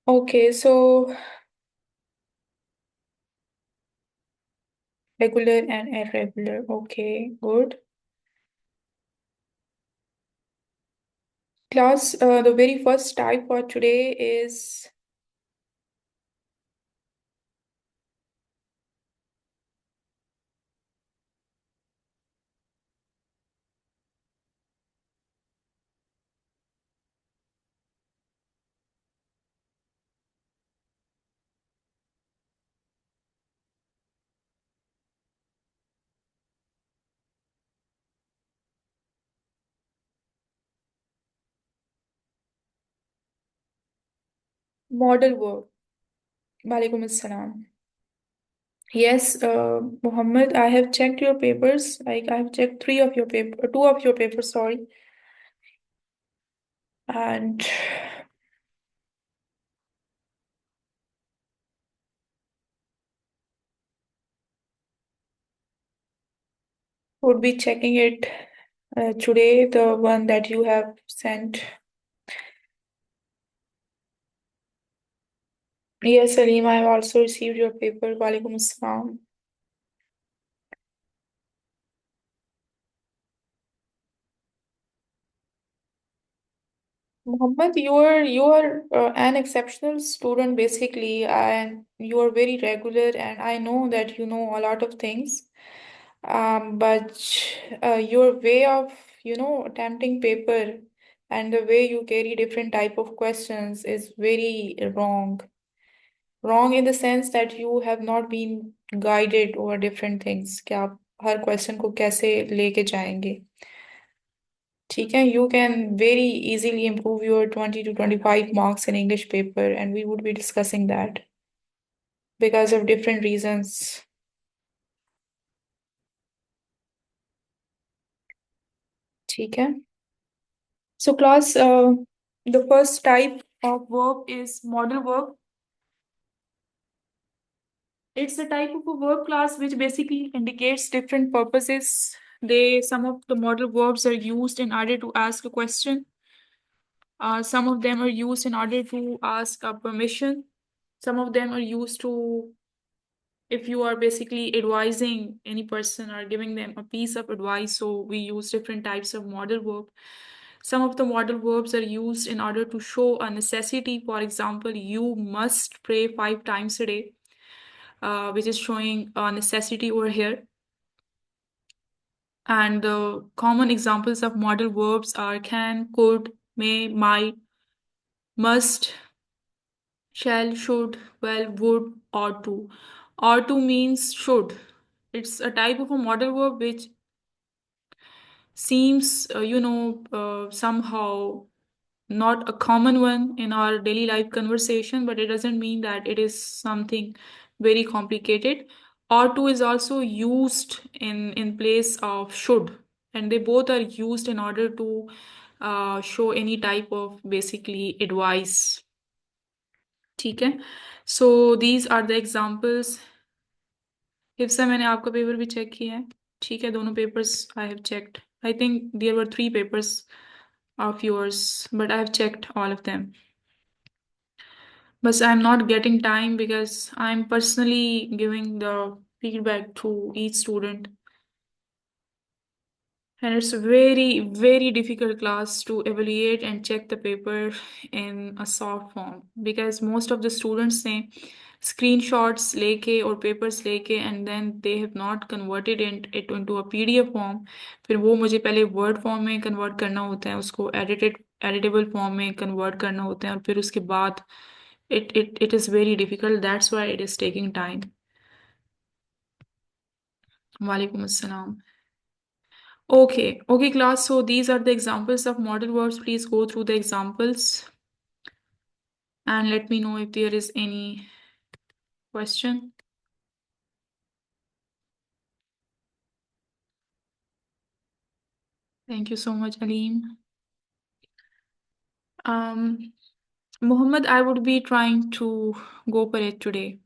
Okay, so regular and irregular. Okay, good. Class, the very first type for today is model verb. Walaikum assalam. Yes, Muhammad, I have checked your papers. Like I have checked three of your paper, two of your papers, sorry. And would be checking it today, the one that you have sent. Yes, Salim, I have also received your paper. Walaikum assalam. Mohammed, you are an exceptional student basically, and you are very regular, and I know that you know a lot of things. But your way of attempting paper and the way you carry different type of questions is very wrong. Wrong in the sense that you have not been guided over different things कि आप हर question को कैसे लेके जाएंगे. ठीक है, you can very easily improve your 20 to 25 marks in English paper, and we would be discussing that because of different reasons. ठीक है. So class, the first type of verb is modal verb. It's a type of a verb class which basically indicates different purposes. Some of the modal verbs are used in order to ask a question. Some of them are used in order to ask a permission. Some of them are used to if you are basically advising any person or giving them a piece of advice. So we use different types of modal verb. Some of the modal verbs are used in order to show a necessity. For example, you must pray 5 times a day, which is showing a necessity over here. And the common examples of modal verbs are can, could, may, might, must, shall, should, well, would, ought to. Ought to means should. It's a type of a modal verb which seems, somehow not a common one in our daily life conversation, but it doesn't mean that it is something very complicated. Ought to is also used in place of should, and they both are used in order to show any type of basically advice. ठीक है. So these are the examples. Hifsa मैंने आपका paper भी check किया है. ठीक है, दोनों papers I have checked. I think there were 3 papers of yours, but I have checked all of them. But I'm not getting time because I'm personally giving the feedback to each student. And it's a very, very difficult class to evaluate and check the paper in a soft form because most of the students say screenshots लेके और papers लेके and then they have not converted it into a PDF form. फिर वो मुझे पहले word form में convert करना होता है, उसको editable form में convert करना होता है और फिर उसके बाद it is very difficult. That's why it is taking time. Walaikum assalam. Okay, class. So these are the examples of modal verbs. Please go through the examples and let me know if there is any question. Thank you so much, Alim. Um, Muhammad, I would be trying to go for it today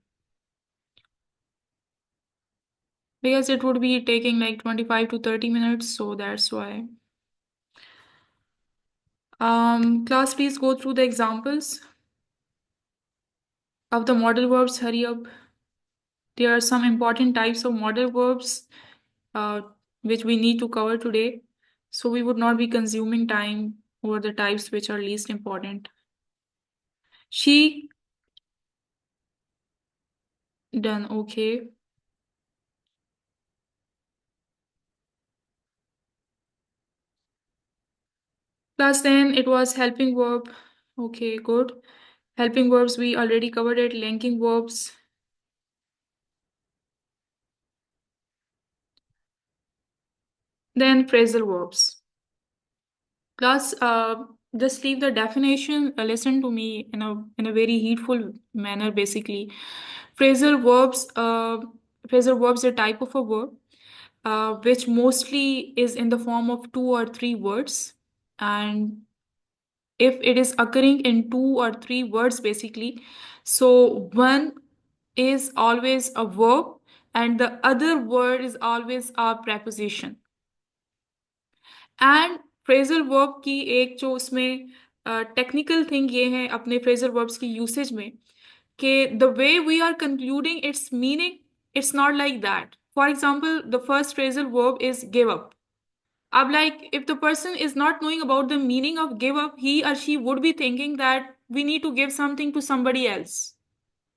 because it would be taking like 25 to 30 minutes, so that's why. Class, please go through the examples. Of the modal verbs, hurry up. There are some important types of modal verbs uh, which we need to cover today. So we would not be consuming time over the types which are least important. She done okay. Plus then it was helping verb. Okay, good. Helping verbs we already covered it. Linking verbs. Then phrasal verbs. Plus, just leave the definition. Listen to me in a very heedful manner. Basically, phrasal verbs. Phrasal verbs are a type of a verb which mostly is in the form of two or three words, and if it is occurring in two or three words, basically, so one is always a verb and the other word is always a preposition. And phrasal verb की एक जो उसमें technical thing ये है अपने phrasal verbs की usage में कि the way we are concluding its meaning it's not like that. For example the first phrasal verb is give up. अब like if the person is not knowing about the meaning of give up, he or she would be thinking that we need to give something to somebody else.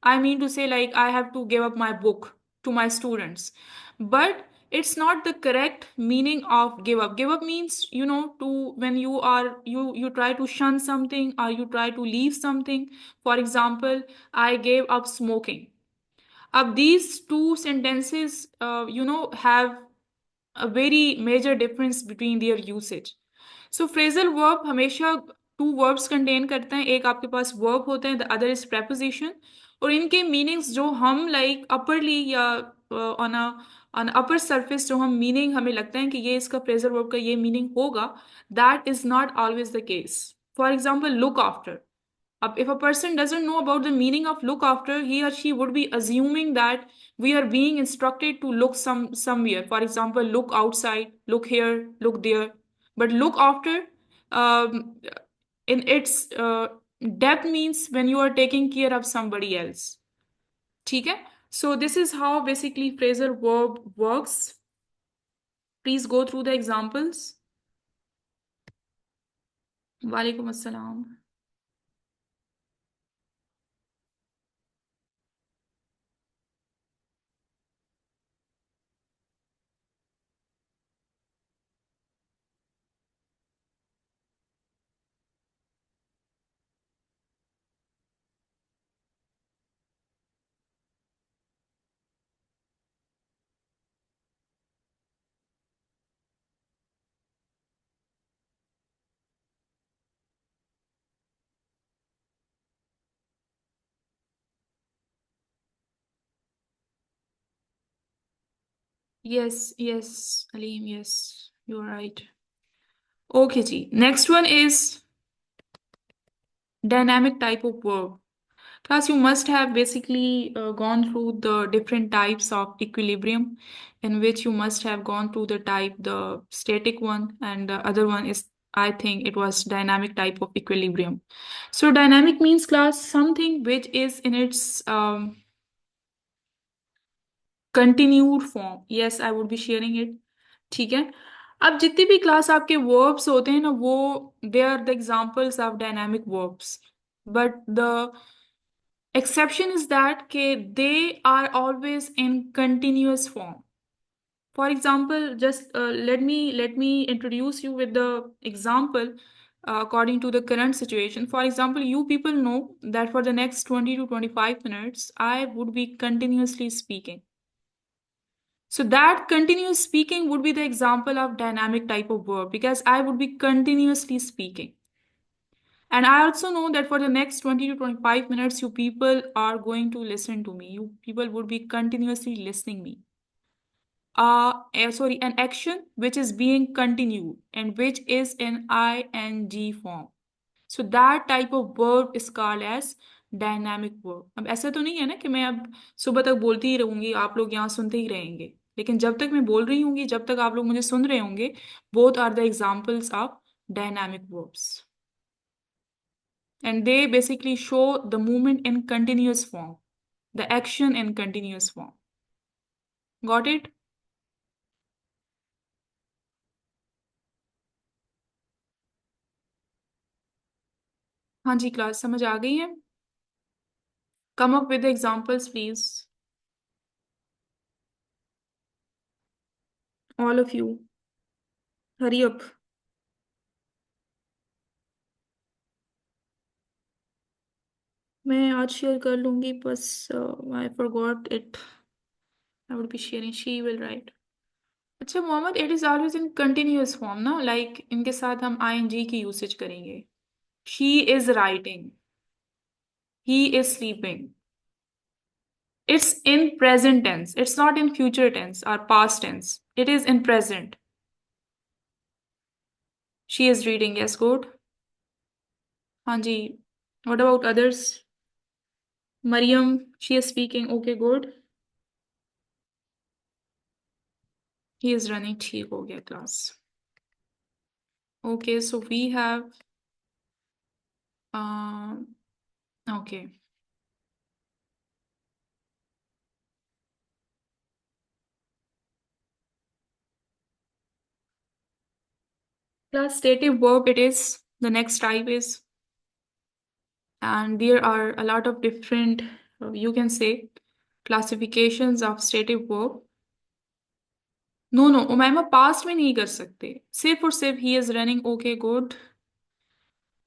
I mean to say, like, I have to give up my book to my students. But it's not the correct meaning of give up. Give up means, to when you try to shun something or you try to leave something. For example, I gave up smoking. These two sentences, have a very major difference between their usage. So phrasal verb हमेशा to verbs contain करते हैं. एक आपके पास verb होते हैं, the other is preposition. और इनके meanings जो हम लाइक अपरली या ऑन ऑन अपर सरफेस जो हम मीनिंग हमें लगता है कि ये इसका फ्रेजल वर्ब का ये मीनिंग होगा, that is not always the case. For example look after. If a person doesn't know about the meaning of look after, he or she would be assuming that we are being instructed to look somewhere. For example, look outside, look here, look there. But look after, um, in its depth means when you are taking care of somebody else. ठीक है? So this is how basically phrasal verb works. Please go through the examples. Walaikum assalam. Yes, yes, Aleem, yes, you're right. Okay, ji. Next one is dynamic type of verb. Class, you must have basically gone through the different types of equilibrium, in which you must have gone through the static one, and the other one is, I think, it was dynamic type of equilibrium. So, dynamic means, class, something which is in its continued form. Yes, I would be sharing it. ठीक है. अब जितनी भी class आपके verbs होते हैं ना, वो they are the examples of dynamic verbs. But the exception is that they are always in continuous form. For example, just let me introduce you with the example according to the current situation. For example, you people know that for the next 20 to 25 minutes I would be continuously speaking. So that continuous speaking would be the example of dynamic type of verb because I would be continuously speaking. And I also know that for the next 20 to 25 minutes, you people are going to listen to me. You people would be continuously listening me. Sorry, an action which is being continued and which is in ing form. So that type of verb is called as dynamic verb. अब ऐसा तो नहीं है ना कि मैं अब सुबह तक बोलती ही रहूंगी, आप लोग यहाँ सुनते ही रहेंगे. लेकिन जब तक मैं बोल रही होंगी, जब तक आप लोग मुझे सुन रहे होंगे, both are the examples of dynamic verbs. and they basically show the movement in continuous form, the action in continuous form. Got it? हाँ जी, क्लास समझ आ गई है? Come up with examples, please. All of you. Hurry up. मैं आज share कर लूंगी बस I forgot it. I would be sharing. She will write. अच्छा Mohammad, it is always in continuous form ना, like इनके साथ हम ing की usage करेंगे. She is writing. He is sleeping. It's in present tense. It's not in future tense or past tense. It is in present. She is reading. Yes, good. हाँ जी. What about others? Mariam, she is speaking. Okay, good. He is running. ठीक हो गया class. Okay, so we have um okay. Class stative verb it is. The next type is, and there are a lot of different you can say classifications of stative verb. No no Umaima past में नहीं कर सकते, सिर्फ और सिर्फ ही is running. Okay good.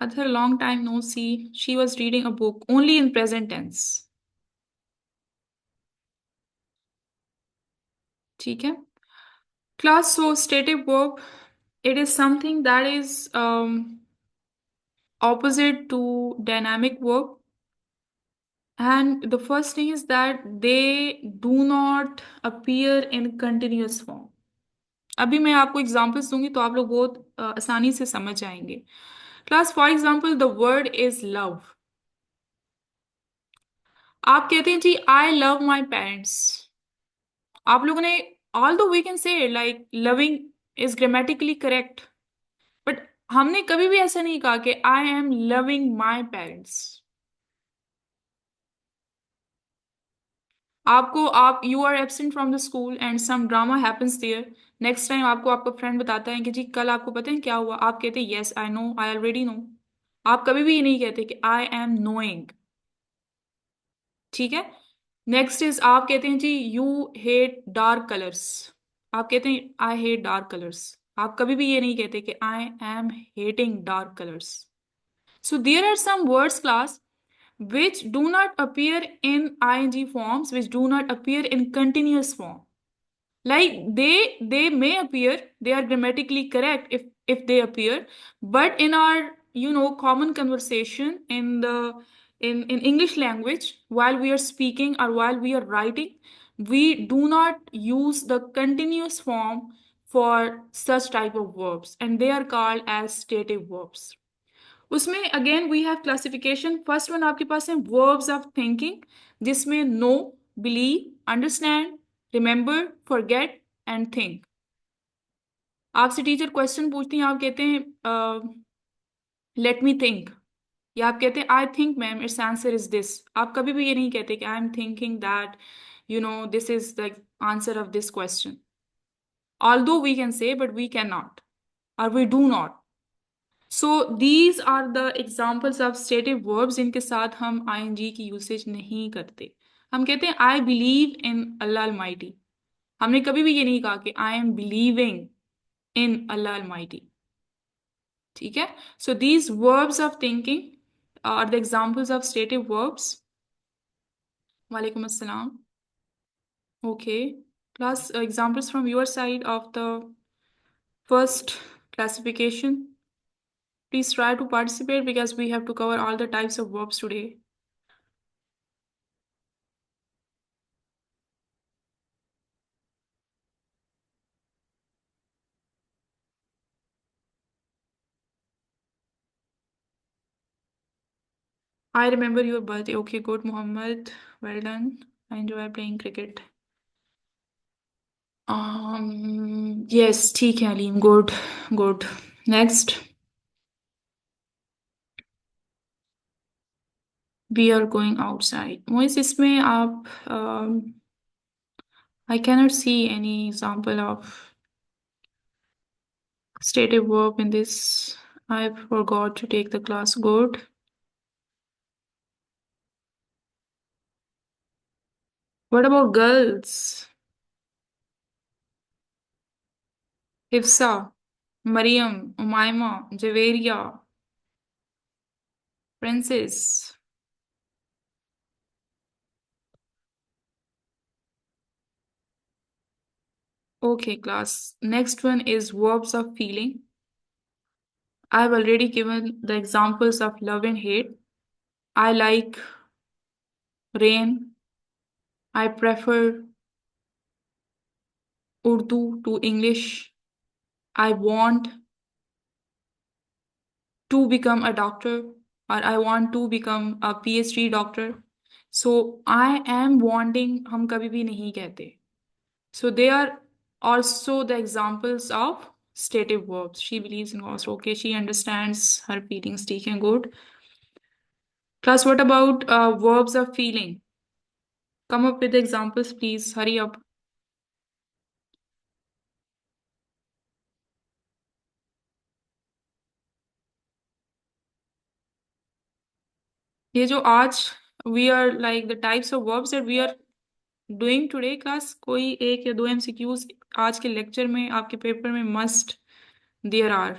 Other long time no see, she was reading a book only in present tense. ठीक है class. So stative verb it is something that is opposite to dynamic verb, and the first thing is that they do not appear in continuous form. अभी मैं आपको examples दूंगी तो आप लोग बहुत आसानी से समझ जाएंगे. Class for example the word is love. आप कहते हैं जी आई लव माई पेरेंट्स. आप लोगों ने although we can say like loving is grammatically correct, but हमने कभी भी ऐसा नहीं कहा कि I am loving my parents. आपको आप you are absent from the school and some drama happens there. Next time आपको आपका फ्रेंड बताता है कि जी कल आपको पता है क्या हुआ, आप कहते हैं yes I know, I already know. आप कभी भी ये नहीं कहते कि आई एम नोइंग. ठीक है. नेक्स्ट इज आप कहते हैं जी यू हेट डार्क कलर्स. आप कहते हैं आई हेट डार्क कलर्स. आप कभी भी ये नहीं कहते कि I am hating dark colours. So there are some words class which do not appear in ing forms, which do not appear in continuous form. Like they may appear, they are grammatically correct if they appear, but in our common conversation in the in English language, while we are speaking or while we are writing, we do not use the continuous form for such type of verbs, and they are called as stative verbs. उसमें again we have classification. First one आपके पास है verbs of thinking, जिसमें know, believe, understand, remember, forget and think. आपसे teacher question पूछती हैं, आप कहते हैं लेट मी थिंक, या आप कहते हैं I think ma'am it's answer is this. आप कभी भी ये नहीं कहते कि I am thinking that this is the answer of this question. Although we can say but we can not और we do not. So these are the examples of stative verbs जिनके साथ हम आईएनजी की usage नहीं करते. हम कहते हैं I believe in Allah Almighty. हमने कभी भी ये नहीं कहा कि I am believing in Allah almighty. ठीक है. So these verbs of thinking are the examples of stative verbs. वालेकुम अस्सलाम. Okay class, examples from your side of the first classification. Please try to participate because we have to cover all the types of verbs today. I remember your birthday. Okay, good, Muhammad. Well done. I enjoy playing cricket. Yes, ठीक है Aleem. Good, good. Next. We are going outside. Moiz, इसमें आप I cannot see any example of stative verb in this. I forgot to take the class. Good. What about girls? Hifsa, Mariam, Umaima, Javeria, Princess. Okay, class. Next one is verbs of feeling. I've already given the examples of love and hate. I like rain. I prefer Urdu to English. I want to become a doctor, or I want to become a PhD doctor. So I am wanting हम कभी भी नहीं कहते. So they are also the examples of stative verbs. She believes in ghosts. Okay, she understands her feelings. ठीक है, good. Class, what about verbs of feeling? Come up with examples, please. Hurry up. ये जो आज we are like the types of verbs that we are doing today, class, कोई एक या दो MCQs आज के लेक्चर में आपके पेपर में must there are.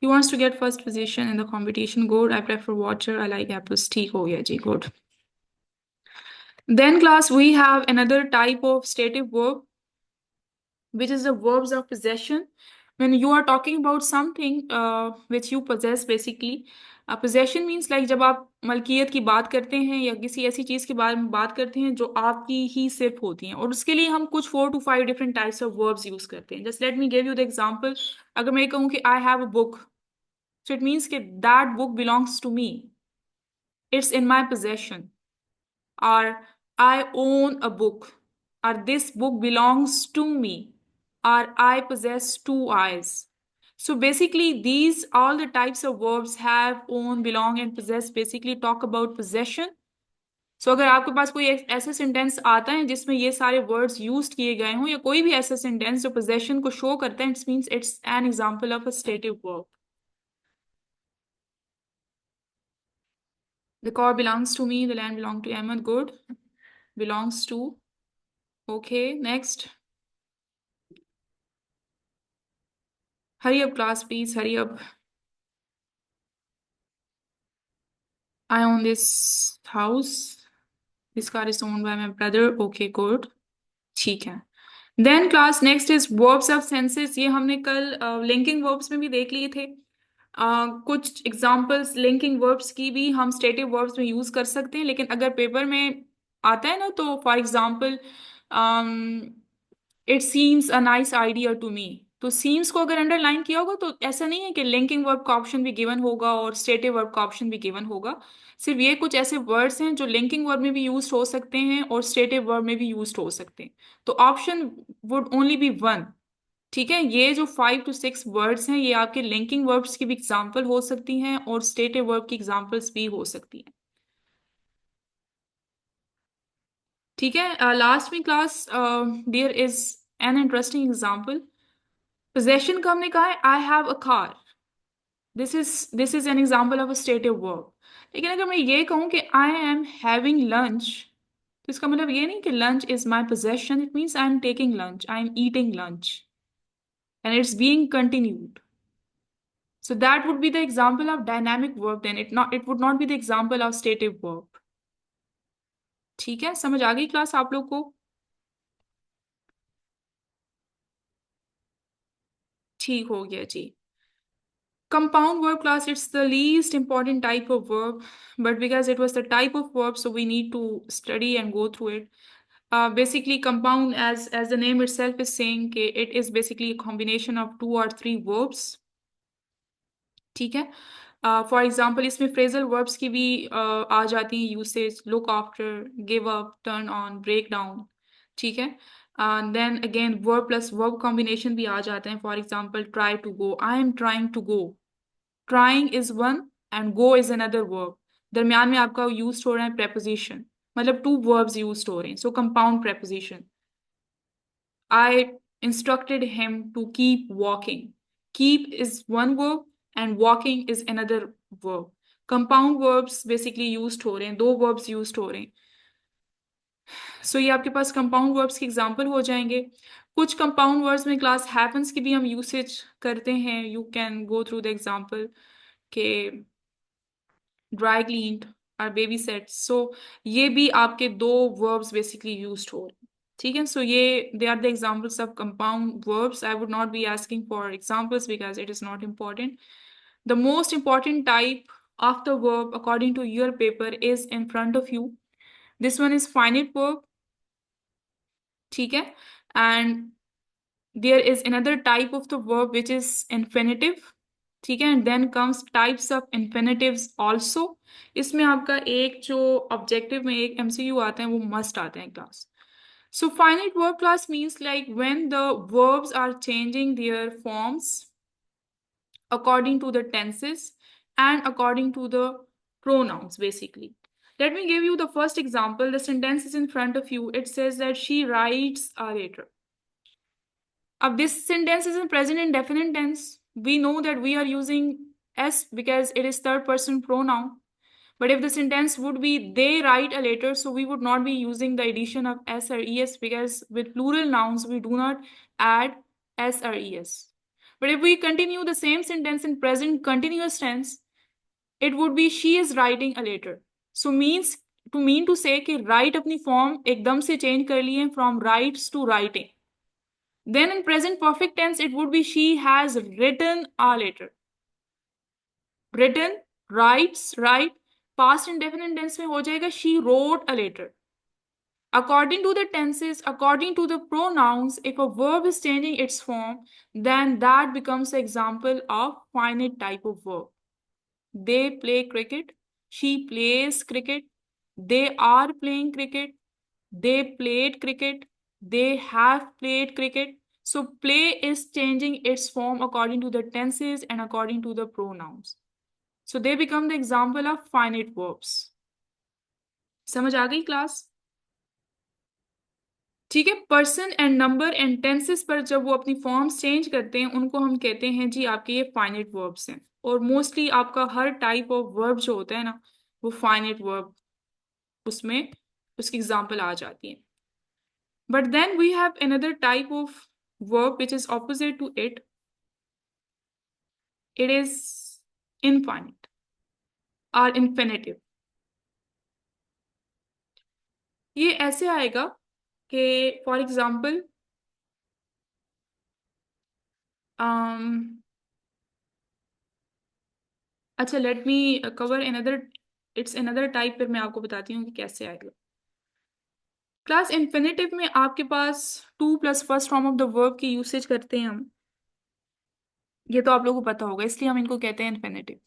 He wants to get first position in the competition. Good. I prefer water. I like apples. ठीक हो गया जी. Good. Then class, we have another type of stative verb, which is the verbs of possession. When you are talking about something which you possess, basically, possession means like जब आप मलकियत की बात करते हैं या किसी ऐसी चीज के बारे में बात करते हैं जो आपकी ही सिर्फ होती हैं, और उसके लिए हम कुछ 4 to 5 different types of verbs use करते हैं. Just let me give you the example. अगर मैं कहूँ कि I have a book, so it means कि that book belongs to me, it's in my possession. Or I own a book, or this book belongs to me, or I possess 2 eyes. So basically, these all the types of verbs have, own, belong, and possess basically talk about possession. So अगर आपके पास कोई ऐसा sentence आता है जिसमें ये सारे words use किए गए हों, या कोई भी ऐसा सेंटेंस जो पोजेशन को शो करता है, it means it's an example of a stative verb. The car belongs to me, the land belongs to Ahmed. Good. Belongs to. Okay, next. Hurry up, class, please. Hurry up. I own this house. This car is owned by my brother. Okay, good. ठीक है. Then class, next is verbs of senses. ये हमने कल linking verbs में भी देख लिए थे. कुछ examples linking verbs की भी हम stative verbs में use कर सकते हैं, लेकिन अगर पेपर में आता है ना, तो for example, it seems a nice idea to me. तो सीम्स को अगर अंडरलाइन किया होगा तो ऐसा नहीं है कि लिंकिंग वर्ब का ऑप्शन भी गिवन होगा और स्टेटिव वर्ब का ऑप्शन भी गिवन होगा. सिर्फ ये कुछ ऐसे वर्ड्स हैं जो लिंकिंग वर्ब में भी यूज हो सकते हैं और स्टेटिव वर्ब में भी यूज हो सकते हैं. तो option would only be one. ठीक है, ये जो 5 to 6 वर्ड्स हैं ये आपके लिंकिंग वर्ब्स की भी एग्जाम्पल हो सकती हैं और स्टेटिव वर्ब की एग्जाम्पल्स भी हो सकती हैं. ठीक है, लास्ट में class there is an interesting example. Possession का हमने कहा है I have a car. This is an example of a stative verb. लेकिन अगर मैं ये कहूँ कि आई एम हैविंग लंच, तो इसका मतलब ये नहीं कि lunch is my possession. It means I am taking lunch, I am eating lunch, and it's being continued. So that would be the example of dynamic verb. Then it would not be the example of stative verb. ठीक है, समझ आ गई class आप लोग को? ठीक हो गया जी. Compound verb class, it's the least important type of verb, but because it was the type of verb, so we need to study and go through it. Basically, compound, as the name itself is saying, it is basically a combination of 2 or 3 verbs. ठीक है. For example इसमें phrasal verbs की भी आ जाती हैं usage. Look after, give up, turn on, break down. ठीक है. Then again verb plus verb combination भी आ जाते हैं. For example try to go, I am trying to go. Trying is one and go is another verb. दरमियान में आपका use हो रहा है preposition, मतलब टू verbs यूज हो रहे हैं, so compound preposition. I instructed him to keep walking. Keep is one verb and walking is another verb. Compound verbs basically used हो रहे हैं, दो verbs used हो रहे हैं. So ये आपके पास compound verbs के example हो जाएंगे. कुछ compound words में class happens की भी हम usage करते हैं. You can go through the example के dry cleaned or babysat. So ये भी आपके दो verbs basically used हो रहे हैं. ठीक है, so ये they are the examples of compound verbs. I would not be asking for examples because it is not important. The most important type of the verb according to your paper is in front of you. This one is finite verb. ठीक है, and there is another type of the verb which is infinitive. ठीक है, and then comes types of infinitives also. इसमें आपका एक जो objective में एक एमसीक्यू आता है वो मस्ट आते हैं class. So finite verb class means like when the verbs are changing their forms according to the tenses and according to the pronouns basically. Let me give you the first example. The sentence is in front of you. It says that she writes a letter. This sentence is in present indefinite tense. We know that we are using s because it is third person pronoun. But if the sentence would be they write a letter, so we would not be using the addition of s or es because with plural nouns we do not add s or es. But if we continue the same sentence in present continuous tense, it would be she is writing a letter. So mean to say कि write अपनी form एकदम से change कर लिए from writes to writing. Then in present perfect tense, it would be she has written a letter. Written, writes, write. Past indefinite tense में हो जाएगा she wrote a letter. According to the tenses, according to the pronouns, if a verb is changing its form, then that becomes an example of finite type of verb. They play cricket. She plays cricket. They are playing cricket. They played cricket. They have played cricket. So play is changing its form according to the tenses and according to the pronouns. So they become the example of finite verbs. समझ आ गई class? ठीक है, person and number and tenses पर जब वो अपनी forms change करते हैं उनको हम कहते हैं जी आपके ये फाइनाइट वर्ब्स हैं. और मोस्टली आपका हर टाइप ऑफ वर्ब जो होता है ना वो फाइनाइट वर्ब उसमें उसकी एग्जांपल आ जाती है. But then we have another type of verb which is opposite to it. It is infinite और इन्फिनेटिव. ये ऐसे आएगा कि फॉर एग्जाम्पल अच्छा let me cover another it's another type, फिर मैं आपको बताती हूँ कि कैसे आएगा. क्लास इन्फिनेटिव में आपके पास to plus first form of the verb की यूसेज करते हैं हम. ये तो आप लोगों को पता होगा, इसलिए हम इनको कहते हैं इन्फिनेटिव.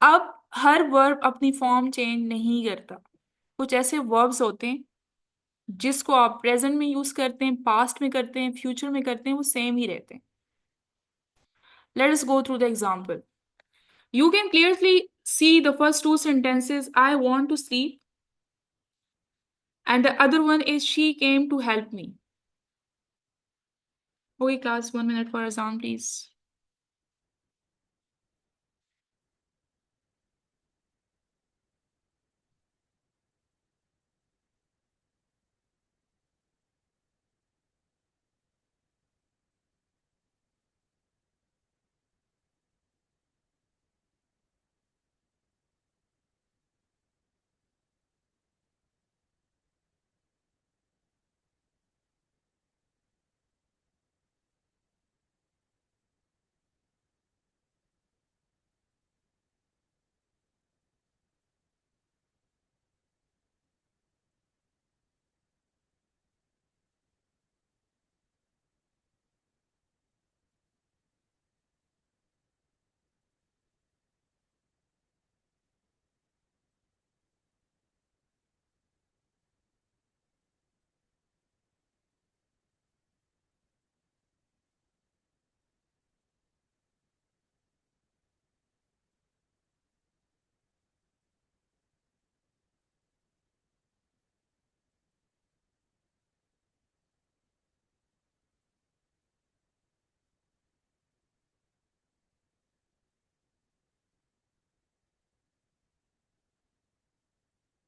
अब हर वर्ब अपनी फॉर्म चेंज नहीं करता. कुछ ऐसे वर्ब्स होते हैं जिसको आप प्रेजेंट में यूज करते हैं, पास्ट में करते हैं, फ्यूचर में करते हैं, वो सेम ही रहते हैं. Let us go through the example. You can clearly see the first two sentences, I want to sleep, and the other one is she came to help me. Okay, class, 1 minute for Azam, please.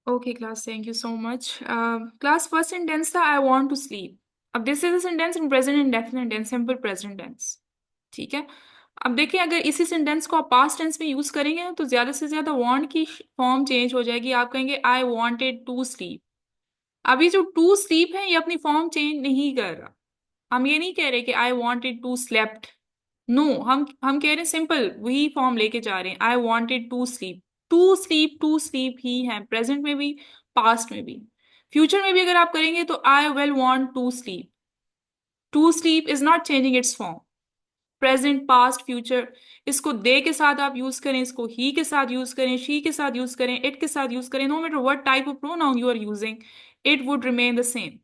Okay class, thank you so much. Class, first sentence था I want to sleep. अब this is a sentence in present indefinite tense, simple present tense. ठीक है। अब देखिए, अगर इसी sentence को आप पास्ट टेंस में यूज करेंगे तो ज्यादा से ज्यादा वांट की फॉर्म चेंज हो जाएगी। आप कहेंगे आई वांटेड टू स्लीप। अभी जो टू स्लीप है ये अपनी फॉर्म चेंज नहीं कर रहा। हम ये नहीं कह रहे कि I wanted to slept. No, हम कह रहे हैं सिंपल वही फॉर्म लेके जा रहे हैं, I wanted to sleep. To sleep ही है, प्रेजेंट में भी पास्ट में भी। फ्यूचर में भी अगर आप करेंगे तो I will want to sleep. To sleep is not changing its form. Present, past, future, इसको दे के साथ आप यूज करें, इसको ही के साथ यूज करें, शी के साथ यूज करें, इट के साथ यूज करें, no matter what type of pronoun you are using, it would remain the same.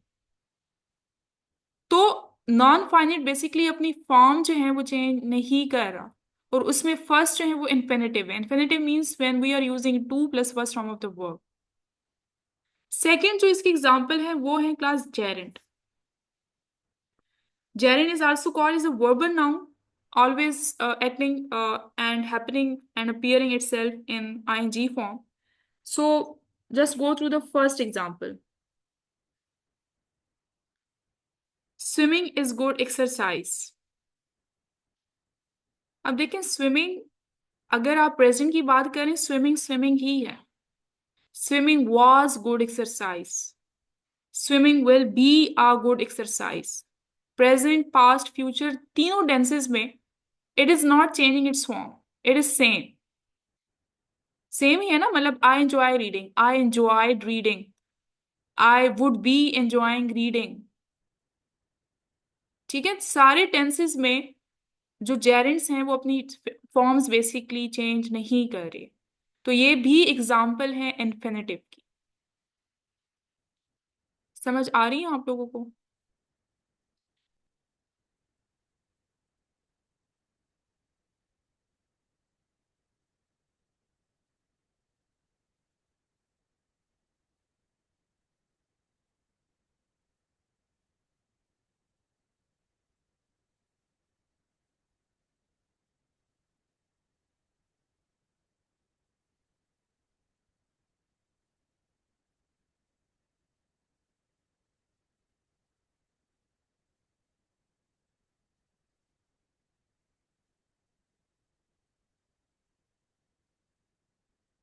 तो नॉन फाइनाइट बेसिकली अपनी फॉर्म जो है वो चेंज नहीं कर रहा। और उसमें फर्स्ट जो है वो इन्फिनेटिव है। Infinitive means when we are using to plus first form of the verb. Second जो इसकी एग्जाम्पल है वो है class gerund. Gerund is also called as a verbal noun, always acting and happening and appearing itself in ing form. So just go through the first example. Swimming is good exercise. अब देखें, swimming अगर आप present की बात करें, swimming swimming ही है। Swimming was good exercise. Swimming will be a good exercise. Present, past, future तीनों टेंसेस में it is not changing its form, it is same. Same ही है ना, मतलब I enjoy reading, I enjoyed reading, I would be enjoying reading. ठीक है, सारे tenses में जो जेरेंट्स हैं वो अपनी फॉर्म्स बेसिकली चेंज नहीं कर रहे। तो ये भी एग्जाम्पल है इन्फिनेटिव की। समझ आ रही है आप लोगों को?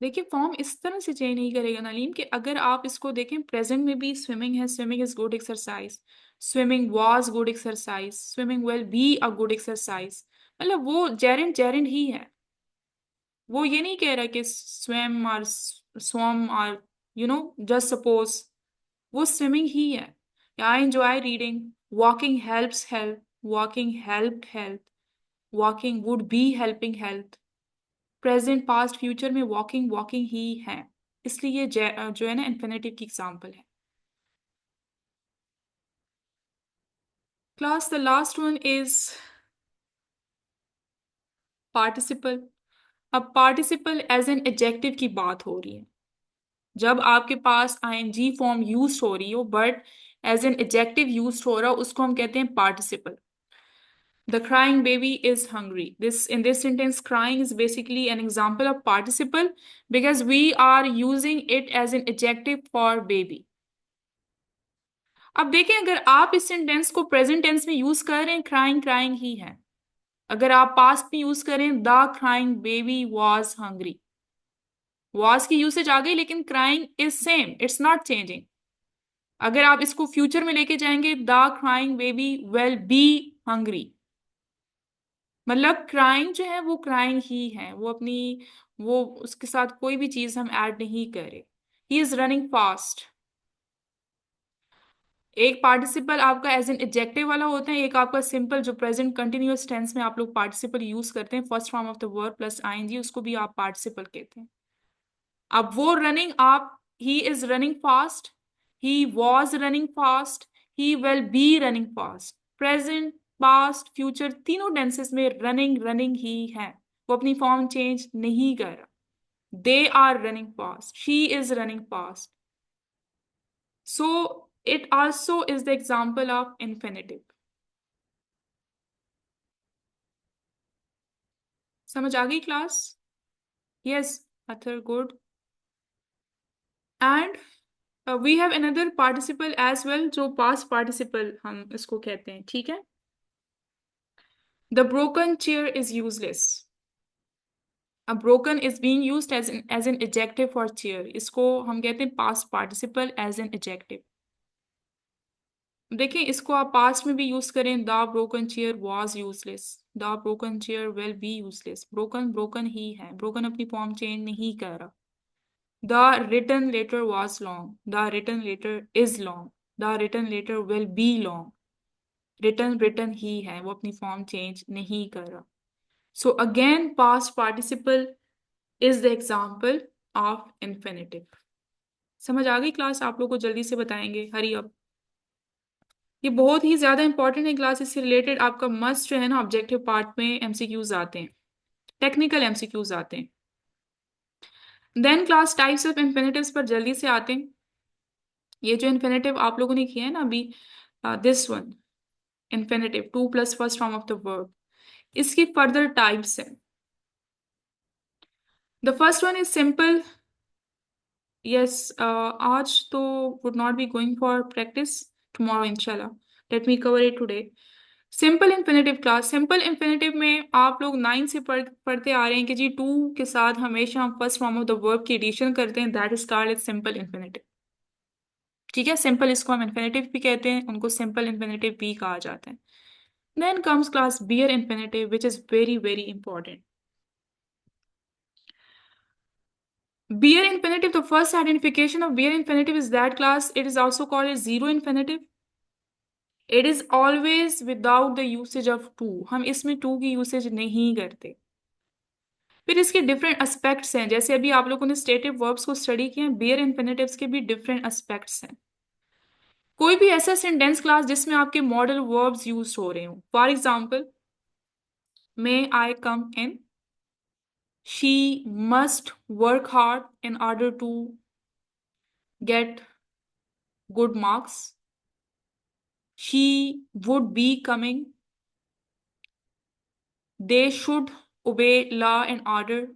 देखिए, फॉर्म इस तरह से चेंज नहीं करेगा नलीम, कि अगर आप इसको देखें, प्रेजेंट में भी स्विमिंग है, swimming is good exercise, swimming was good exercise, swimming will be a good exercise. मतलब वो जेरेंट जेरेंट ही है। वो ये नहीं कह रहा कि swim और swam और जस्ट सपोज। वो स्विमिंग ही है। आई enjoy reading, walking helps help, walking helped health, walking would be helping health. Present, past, future में वॉकिंग वॉकिंग ही है। इसलिए ये जो है ना इन्फिनेटिव की एग्जाम्पल है। Class, the last one is participle. अब पार्टिसिपल एज एन एडजेक्टिव की बात हो रही है। जब आपके पास आईएनजी फॉर्म यूज हो रही हो but as an adjective use हो रहा हो, उसको हम कहते हैं participle. The crying baby is hungry. This in this sentence, crying is basically an example of participle because we are using it as an adjective for baby. अब देखें, अगर आप इस सेंटेंस को प्रेजेंट टेंस में यूज कर रहे हैं, क्राइंग क्राइंग ही है। अगर आप पास्ट में यूज करें, the crying baby was hungry, was की यूसेज आ गई, लेकिन crying is same, it's not changing. अगर आप इसको फ्यूचर में लेके जाएंगे, the crying baby will be hungry, मतलब क्राइंग जो है वो क्राइंग ही है। वो अपनी, वो उसके साथ कोई भी चीज हम ऐड नहीं करें। ही इज रनिंग फास्ट। एक पार्टिसिपल आपका एज एन एडजेक्टिव वाला होता है, एक आपका सिंपल जो प्रेजेंट कंटिन्यूअस टेंस में आप लोग पार्टिसिपल यूज करते हैं, first form of the verb plus ING, उसको भी आप पार्टिसिपल कहते हैं। अब वो रनिंग, आप he is running fast, he was running fast, he will be running fast. Present, past, future तीनों टेंसेस में रनिंग रनिंग ही है। वो अपनी फॉर्म चेंज नहीं कर रहा। They are running fast, she is running fast. So it also is the example of infinitive. समझ आ गई class? Yes, Athar, good. And we have another participle as well, जो पास्ट पार्टिसिपल हम इसको कहते हैं, ठीक है। The broken chair is useless. अब broken is being used as an adjective for chair, इसको हम कहते हैं past participle as an adjective। देखें, इसको आप पास्ट में भी यूज करें, the broken chair was useless, the broken chair will be useless. Broken broken ही है, ब्रोकन अपनी फॉर्म चेंज नहीं कर रहा। The written letter was long, the written letter is long, the written letter will be long. Written written ही है, वो अपनी फॉर्म चेंज नहीं कर रहा। So again past participle is the example of infinitive. समझ आ गई क्लास? आप लोग को जल्दी से बताएंगे, हरी अप। ये बहुत ही ज्यादा इंपॉर्टेंट है क्लास, इससे रिलेटेड आपका मस्ट जो है ना ऑब्जेक्टिव पार्ट में एमसीक्यूज आते हैं, टेक्निकल एमसीक्यूज आते हैं। Then class types of infinitives पर जल्दी से आते हैं। ये जो इन्फिनेटिव आप लोगों ने किया है ना अभी, this one infinitive, to plus first form of the verb, इसकी फर्दर टाइप्स हैं। The first one is simple. Yes, आज तो would not be going for practice, tomorrow इंशाल्लाह, let me cover it today. Simple infinitive class, simple infinitive में आप लोग 9 से पढ़ते आ रहे हैं कि जी टू के साथ हमेशा हम first form of the verb की एडिशन करते हैं, that is called simple infinitive. ठीक है, सिंपल इसको हम इन्फिनेटिव भी कहते हैं, उनको सिंपल इन्फिनेटिव भी कहा जाता है। Then comes class bare infinitive which is very very important. Bare infinitive, the first identification of bare infinitive is that class, it is also called as zero infinitive. It is always without the usage of to, हम इसमें to की usage नहीं करते। फिर इसके different aspects हैं, जैसे अभी आप लोगों ने स्टेटिव वर्ब्स को स्टडी किया, बेयर इन्फिनेटिव्स के भी डिफरेंट एस्पेक्ट्स हैं। कोई भी ऐसा सेंटेंस क्लास जिसमें आपके मॉडल वर्ब्स यूज हो रहे हो, for example may I come in, she must work hard in order to get good marks, she would be coming, they should obey law and order,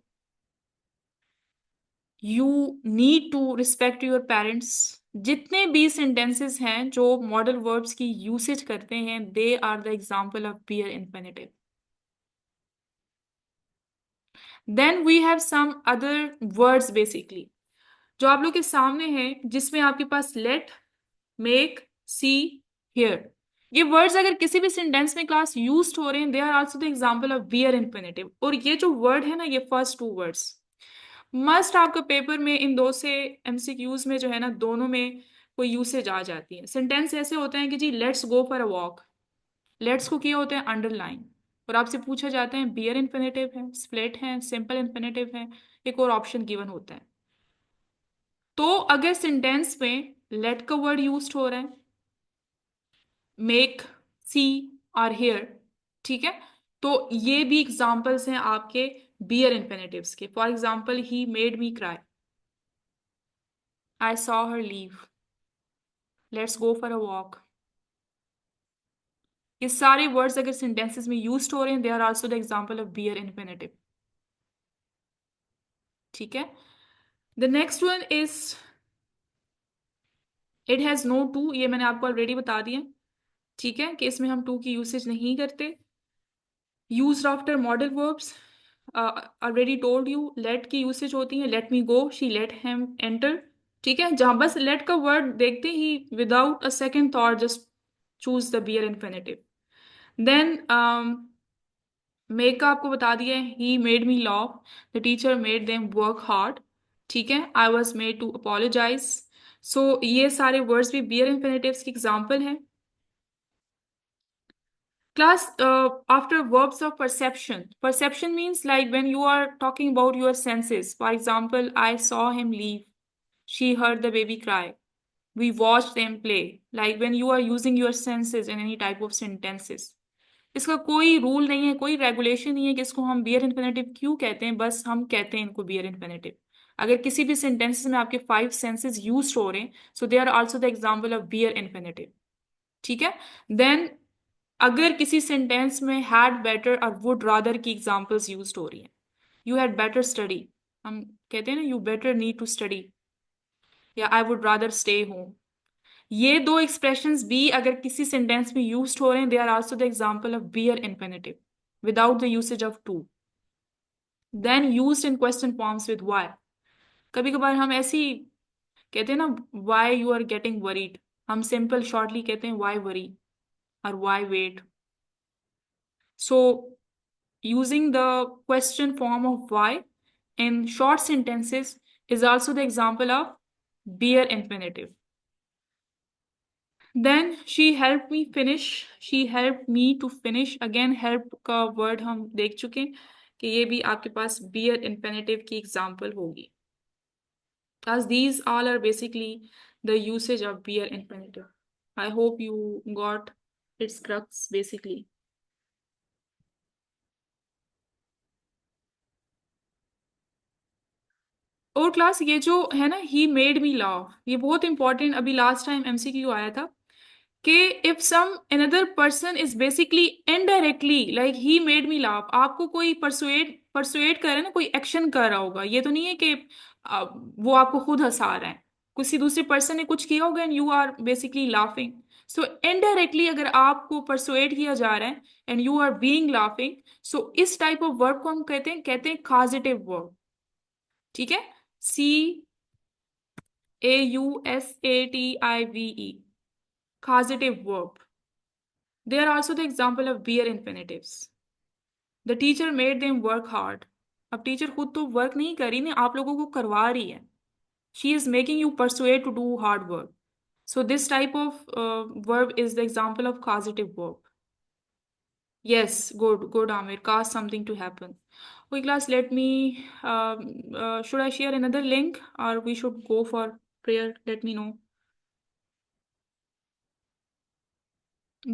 you need to respect your parents. जितने भी sentences हैं जो modal verbs की usage करते हैं, they are the example of bare infinitive. Then we have some other words basically जो आप लोग के सामने हैं, जिसमें आपके पास लेट, मेक, सी, हियर, ये वर्ड्स अगर किसी भी सेंटेंस में क्लास यूज हो रहे हैं, they are also the example of bare infinitive. और ये जो वर्ड है ना, ये फर्स्ट टू वर्ड्स मस्ट आपका पेपर में इन दो से एमसीक्यूज में जो है ना, दोनों में कोई यूसेज आ जाती है। सेंटेंस ऐसे होते हैं कि जी let's go for a walk, let's को किया होता है अंडरलाइन, और आपसे पूछा जाता है बियर इन्फिनेटिव है, स्प्लिट है, सिंपल इन्फिनेटिव है, एक और ऑप्शन गिवन होता है। तो अगर सेंटेंस में लेट का वर्ड यूज हो रहा है, मेक, सी और हियर, ठीक है, तो ये भी एग्जाम्पल्स हैं आपके बियर इन्फिनेटिव्स के। For example he made me cry, I saw her leave, let's go for a walk. ये सारे वर्ड्स अगर सेंटेंसेस में यूज हो रहे हैं, they are also the example of bare infinitive. ठीक है, the next one is it has no to, ये मैंने आपको ऑलरेडी बता दिया, ठीक है, कि इसमें हम टू की यूसेज नहीं करते। Used after modal verbs, already told you, let की यूसेज होती है, let me go, she let him enter. ठीक है, जहां बस लेट का वर्ड देखते ही without a second thought just choose the bare infinitive. Then make का आपको बता दिया है, he made me laugh, the teacher made them work hard, ठीक है, I was made to apologise. So ये सारे वर्ड्स भी बियर इन्फिनेटिव्स की एग्जाम्पल हैं। Class, after verbs of perception. Perception means like when you are talking about your senses. For example, I saw him leave. She heard the baby cry. We watched them play. Like when you are using your senses in any type of sentences. इसका कोई rule नहीं है, कोई regulation नहीं है कि इसको हम बियर इन्फिनेटिव क्यों कहते हैं, बस हम कहते हैं इनको बियर इन्फिनेटिव। अगर किसी भी सेंटेंसेस में आपके 5 सेंसेस यूज हो रहे हैं, so they are also the example of bare infinitive. ठीक है, देन अगर किसी सेंटेंस में हैड, बेटर और वुड रादर की एग्जाम्पल्स यूज हो रही हैं, यू हैड बेटर स्टडी, हम कहते हैं ना you better need to study, या I would rather stay home. ये दो एक्सप्रेशंस भी अगर किसी सेंटेंस में यूज हो रहे हैं, they are also the example of bare infinitive without the usage of to. Then used in question forms with why. कभी कभार हम ऐसी कहते हैं ना, why you are getting worried, हम सिंपल शॉर्टली कहते हैं वाई वरी और why wait. So using the question form of why in short sentences is also the example of bare infinitive. Then she helped me finish, she helped me to finish। again help का word हम देख चुके हैं कि ये भी आपके पास bare infinitive की example होगी, because these all are basically the usage of bare infinitive। I hope you got its crux basically। और क्लास ये जो है ना, ही मेड मी लाफ, ये बहुत इंपॉर्टेंट अभी लास्ट टाइम एमसीक्यू आया था कि if some another person is basically indirectly like he made me laugh, आपको कोई परसुएट परसुएट कर रहा है ना, कोई एक्शन कर रहा होगा, ये तो नहीं है कि वो आपको खुद हंसा रहा है, किसी दूसरे पर्सन ने कुछ किया होगा and you are basically laughing. So indirectly अगर आपको परसुएट किया जा रहा है and you are being laughing, so इस टाइप ऑफ वर्ब को हम कहते हैं कॉजेटिव वर्ब। ठीक है, causative, causative verb। They are also the example of bare infinitives। The teacher made them work hard। अब टीचर खुद तो वर्क नहीं कर रही, नहीं आप लोगों को करवा रही है। She is making you persuade to do hard work। So this type of verb is the example of causative verb। Yes, good, good, Amir. Cause something to happen। Okay, class, let me, should I share another link or we should go for prayer? Let me know।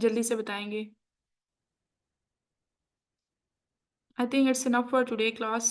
जल्दी से बताएंगे। I think it's enough for today, class।